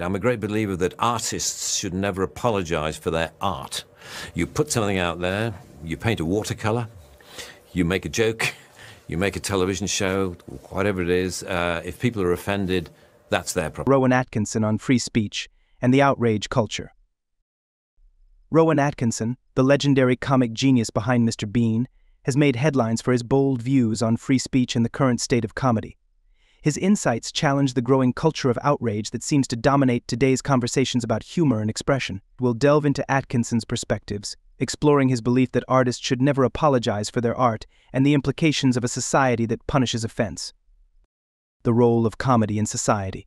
I'm a great believer that artists should never apologize for their art. You put something out there, you paint a watercolor, you make a joke, you make a television show, whatever it is, if people are offended, that's their problem. Rowan Atkinson on free speech and the outrage culture. Rowan Atkinson, the legendary comic genius behind Mr. Bean, has made headlines for his bold views on free speech and the current state of comedy. His insights challenge the growing culture of outrage that seems to dominate today's conversations about humor and expression. We'll delve into Atkinson's perspectives, exploring his belief that artists should never apologize for their art and the implications of a society that punishes offense. The role of comedy in society.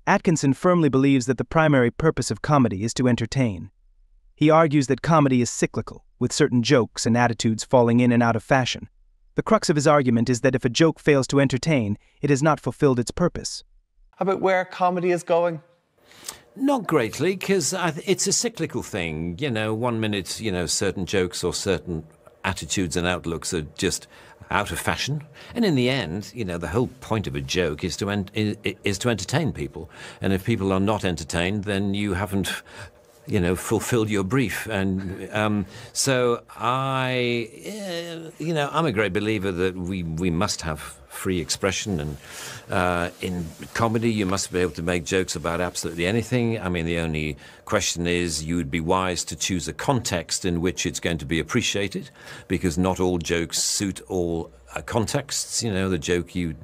Atkinson firmly believes that the primary purpose of comedy is to entertain. He argues that comedy is cyclical, with certain jokes and attitudes falling in and out of fashion. The crux of his argument is that if a joke fails to entertain, it has not fulfilled its purpose. About where comedy is going? Not greatly, because it's a cyclical thing. You know, 1 minute, certain jokes or certain attitudes and outlooks are just out of fashion. And in the end, the whole point of a joke is to entertain people. And if people are not entertained, then you haven't fulfilled your brief. And so I'm a great believer that we must have free expression. And in comedy, you must be able to make jokes about absolutely anything. I mean, the only question is you would be wise to choose a context in which it's going to be appreciated, because not all jokes suit all contexts. The joke you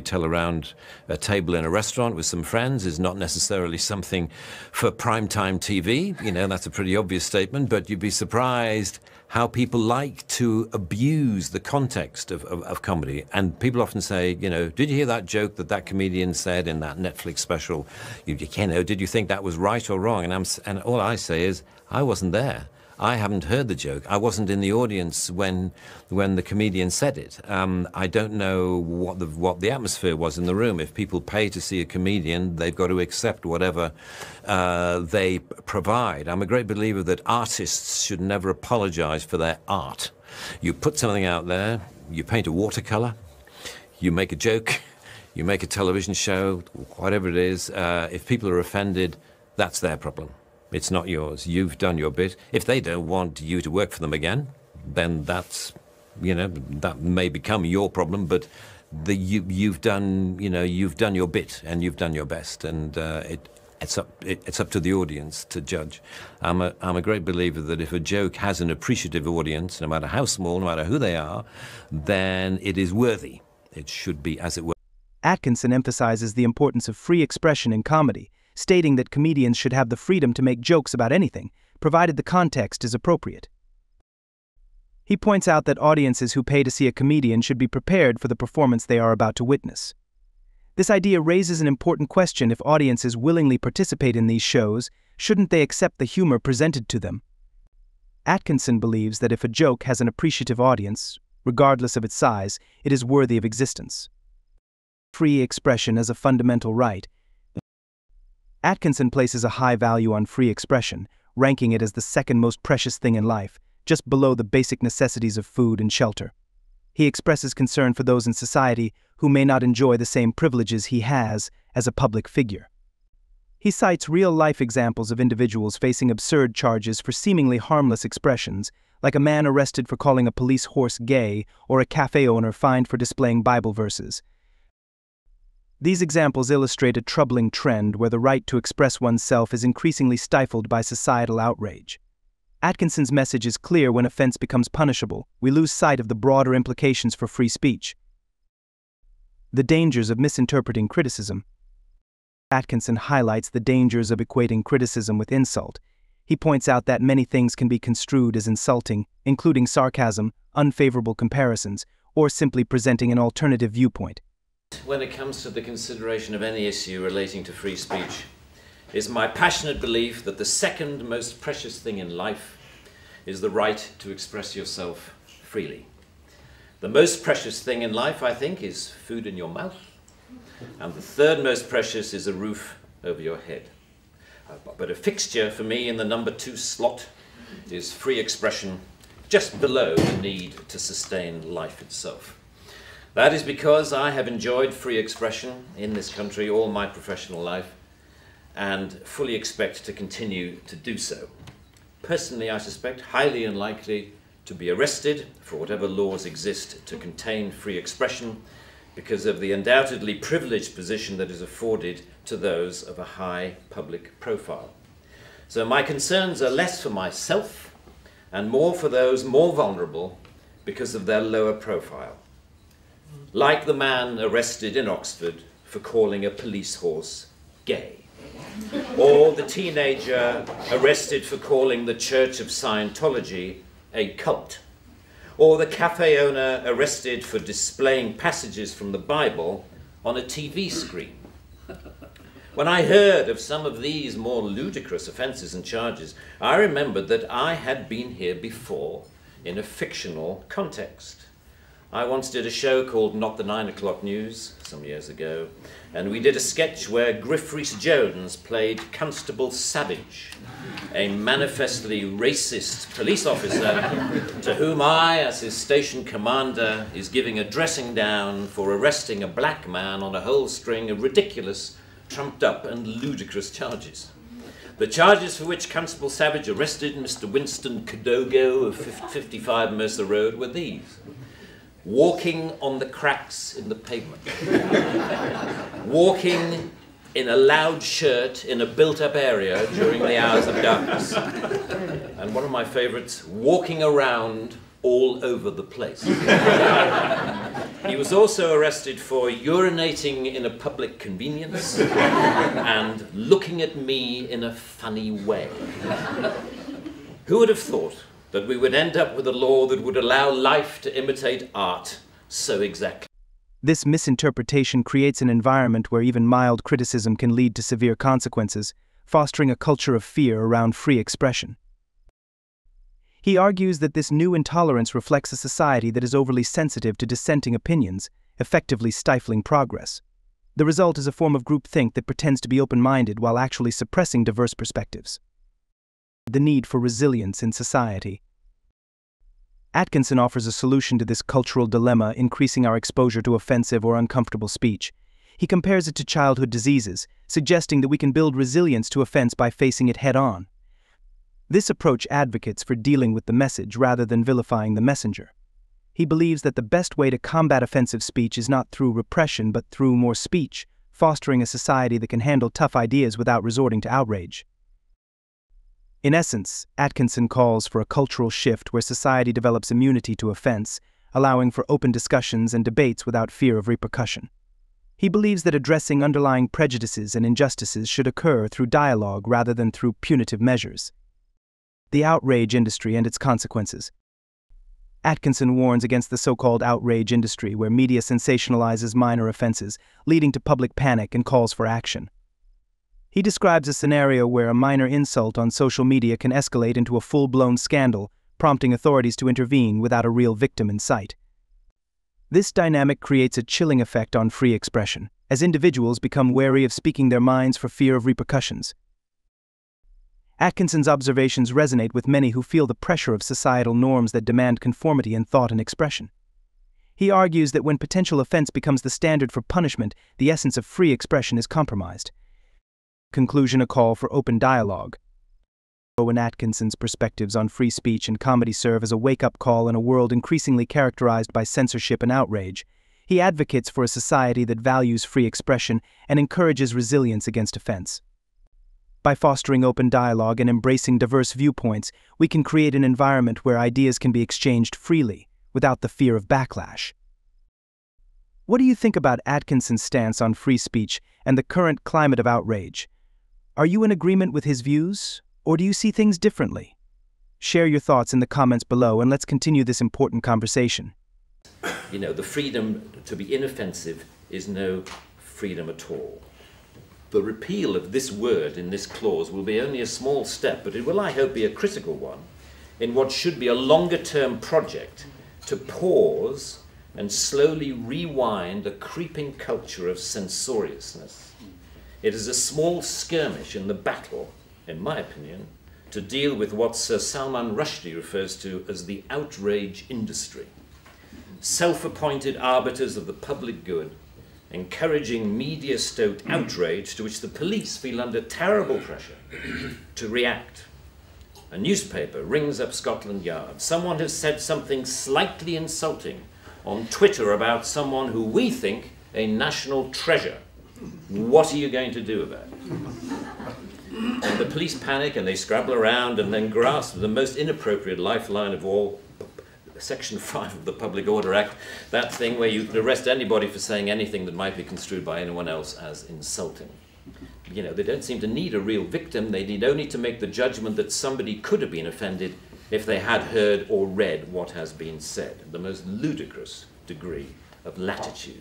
tell around a table in a restaurant with some friends is not necessarily something for primetime TV. That's a pretty obvious statement, but you'd be surprised how people like to abuse the context of comedy. And people often say, did you hear that joke that comedian said in that Netflix special? Did you think that was right or wrong? And all I say is, I wasn't there. I haven't heard the joke. I wasn't in the audience when the comedian said it. I don't know what the atmosphere was in the room. If people pay to see a comedian, they've got to accept whatever they provide. I'm a great believer that artists should never apologize for their art. You put something out there, you paint a watercolor, you make a joke, you make a television show, whatever it is. If people are offended, that's their problem. It's not yours. You've done your bit. If they don't want you to work for them again, then that may become your problem. But you've done your bit and you've done your best, and it's up to the audience to judge. I'm a great believer that if a joke has an appreciative audience, no matter how small, no matter who they are, then it is worthy. It should be, as it were. Atkinson emphasizes the importance of free expression in comedy, stating that comedians should have the freedom to make jokes about anything, provided the context is appropriate. He points out that audiences who pay to see a comedian should be prepared for the performance they are about to witness. This idea raises an important question: if audiences willingly participate in these shows, shouldn't they accept the humor presented to them? Atkinson believes that if a joke has an appreciative audience, regardless of its size, it is worthy of existence. Free expression as a fundamental right. Atkinson places a high value on free expression, ranking it as the second most precious thing in life, just below the basic necessities of food and shelter. He expresses concern for those in society who may not enjoy the same privileges he has as a public figure. He cites real-life examples of individuals facing absurd charges for seemingly harmless expressions, like a man arrested for calling a police horse gay or a cafe owner fined for displaying Bible verses. These examples illustrate a troubling trend where the right to express oneself is increasingly stifled by societal outrage. Atkinson's message is clear: when offense becomes punishable, we lose sight of the broader implications for free speech. The dangers of misinterpreting criticism. Atkinson highlights the dangers of equating criticism with insult. He points out that many things can be construed as insulting, including sarcasm, unfavorable comparisons, or simply presenting an alternative viewpoint. When it comes to the consideration of any issue relating to free speech, it's my passionate belief that the second most precious thing in life is the right to express yourself freely. The most precious thing in life, I think, is food in your mouth, and the third most precious is a roof over your head. But a fixture for me in the number 2 slot is free expression, just below the need to sustain life itself. That is because I have enjoyed free expression in this country all my professional life and fully expect to continue to do so. Personally, I suspect highly unlikely to be arrested for whatever laws exist to contain free expression because of the undoubtedly privileged position that is afforded to those of a high public profile. So my concerns are less for myself and more for those more vulnerable because of their lower profile. Like the man arrested in Oxford for calling a police horse gay, or the teenager arrested for calling the Church of Scientology a cult, or the cafe owner arrested for displaying passages from the Bible on a TV screen. When I heard of some of these more ludicrous offences and charges, I remembered that I had been here before in a fictional context. I once did a show called Not the 9 O'Clock News some years ago, and we did a sketch where Griff Rhys-Jones played Constable Savage, a manifestly racist police officer to whom I, as his station commander, is giving a dressing down for arresting a black man on a whole string of ridiculous, trumped-up and ludicrous charges. The charges for which Constable Savage arrested Mr. Winston Kadogo of 55 Mercer Road were these: walking on the cracks in the pavement, walking in a loud shirt in a built-up area during the hours of darkness, and one of my favourites, walking around all over the place. He was also arrested for urinating in a public convenience and looking at me in a funny way. Who would have thought that we would end up with a law that would allow life to imitate art so exactly? This misinterpretation creates an environment where even mild criticism can lead to severe consequences, fostering a culture of fear around free expression. He argues that this new intolerance reflects a society that is overly sensitive to dissenting opinions, effectively stifling progress. The result is a form of groupthink that pretends to be open-minded while actually suppressing diverse perspectives. The need for resilience in society. Atkinson offers a solution to this cultural dilemma, increasing our exposure to offensive or uncomfortable speech. He compares it to childhood diseases, suggesting that we can build resilience to offense by facing it head-on. This approach advocates for dealing with the message rather than vilifying the messenger. He believes that the best way to combat offensive speech is not through repression but through more speech, fostering a society that can handle tough ideas without resorting to outrage. In essence, Atkinson calls for a cultural shift where society develops immunity to offense, allowing for open discussions and debates without fear of repercussion. He believes that addressing underlying prejudices and injustices should occur through dialogue rather than through punitive measures. The outrage industry and its consequences. Atkinson warns against the so-called outrage industry, where media sensationalizes minor offenses, leading to public panic and calls for action. He describes a scenario where a minor insult on social media can escalate into a full-blown scandal, prompting authorities to intervene without a real victim in sight. This dynamic creates a chilling effect on free expression, as individuals become wary of speaking their minds for fear of repercussions. Atkinson's observations resonate with many who feel the pressure of societal norms that demand conformity in thought and expression. He argues that when potential offense becomes the standard for punishment, the essence of free expression is compromised. Conclusion: a call for open dialogue. Rowan Atkinson's perspectives on free speech and comedy serve as a wake-up call in a world increasingly characterized by censorship and outrage. He advocates for a society that values free expression and encourages resilience against offense. By fostering open dialogue and embracing diverse viewpoints, we can create an environment where ideas can be exchanged freely, without the fear of backlash. What do you think about Atkinson's stance on free speech and the current climate of outrage? Are you in agreement with his views, or do you see things differently? Share your thoughts in the comments below, and let's continue this important conversation. You know, the freedom to be inoffensive is no freedom at all. The repeal of this word in this clause will be only a small step, but it will, I hope, be a critical one in what should be a longer-term project to pause and slowly rewind a creeping culture of censoriousness. It is a small skirmish in the battle, in my opinion, to deal with what Sir Salman Rushdie refers to as the outrage industry. self-appointed arbiters of the public good, encouraging media-stoked outrage to which the police feel under terrible pressure to react. A newspaper rings up Scotland Yard. Someone has said something slightly insulting on Twitter about someone who we think a national treasure. What are you going to do about it? And the police panic and they scrabble around and then grasp the most inappropriate lifeline of all, Section 5 of the Public Order Act, that thing where you can arrest anybody for saying anything that might be construed by anyone else as insulting. You know, they don't seem to need a real victim. They need only to make the judgment that somebody could have been offended if they had heard or read what has been said. The most ludicrous degree of latitude